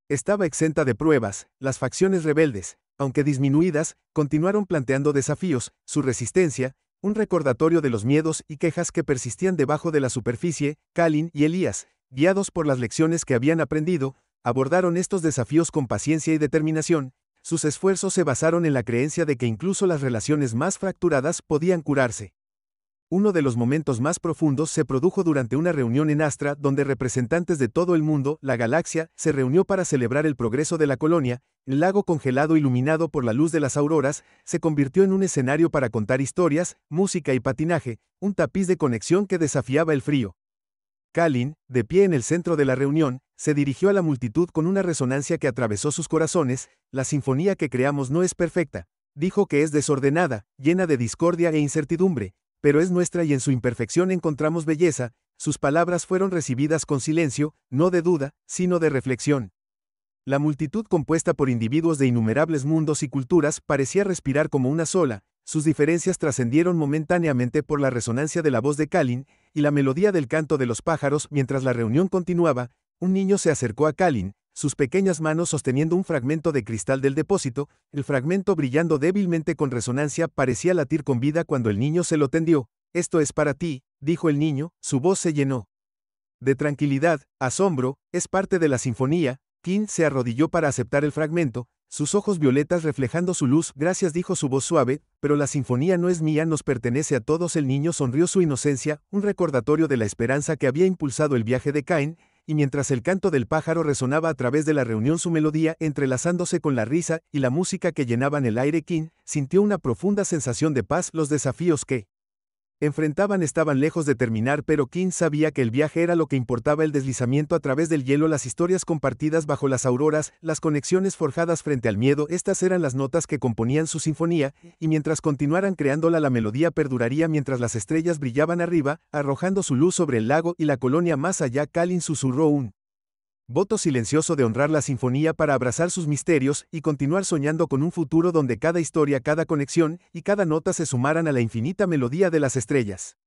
estaba exenta de pruebas. Las facciones rebeldes, aunque disminuidas, continuaron planteando desafíos. Su resistencia, un recordatorio de los miedos y quejas que persistían debajo de la superficie. Kalin y Elías, guiados por las lecciones que habían aprendido, abordaron estos desafíos con paciencia y determinación. Sus esfuerzos se basaron en la creencia de que incluso las relaciones más fracturadas podían curarse. Uno de los momentos más profundos se produjo durante una reunión en Astra donde representantes de todo el mundo, la galaxia, se reunió para celebrar el progreso de la colonia. El lago congelado iluminado por la luz de las auroras se convirtió en un escenario para contar historias, música y patinaje, un tapiz de conexión que desafiaba el frío. Kalin, de pie en el centro de la reunión, se dirigió a la multitud con una resonancia que atravesó sus corazones. La sinfonía que creamos no es perfecta. Dijo que es desordenada, llena de discordia e incertidumbre, pero es nuestra y en su imperfección encontramos belleza. Sus palabras fueron recibidas con silencio, no de duda, sino de reflexión. La multitud compuesta por individuos de innumerables mundos y culturas parecía respirar como una sola. Sus diferencias trascendieron momentáneamente por la resonancia de la voz de Kalin y la melodía del canto de los pájaros. Mientras la reunión continuaba, un niño se acercó a Kalin, sus pequeñas manos sosteniendo un fragmento de cristal del depósito. El fragmento, brillando débilmente con resonancia, parecía latir con vida cuando el niño se lo tendió. «Esto es para ti», dijo el niño, su voz se llenó de tranquilidad, asombro. «Es parte de la sinfonía». King se arrodilló para aceptar el fragmento, sus ojos violetas reflejando su luz. «Gracias», dijo su voz suave, «pero la sinfonía no es mía, nos pertenece a todos». El niño sonrió su inocencia, un recordatorio de la esperanza que había impulsado el viaje de Cain, y mientras el canto del pájaro resonaba a través de la reunión, su melodía entrelazándose con la risa y la música que llenaban el aire, King sintió una profunda sensación de paz. Los desafíos que enfrentaban estaban lejos de terminar, pero King sabía que el viaje era lo que importaba: el deslizamiento a través del hielo, las historias compartidas bajo las auroras, las conexiones forjadas frente al miedo. Estas eran las notas que componían su sinfonía, y mientras continuaran creándola, la melodía perduraría mientras las estrellas brillaban arriba, arrojando su luz sobre el lago y la colonia más allá. Kalin susurró un voto silencioso de honrar la sinfonía para abrazar sus misterios y continuar soñando con un futuro donde cada historia, cada conexión y cada nota se sumaran a la infinita melodía de las estrellas.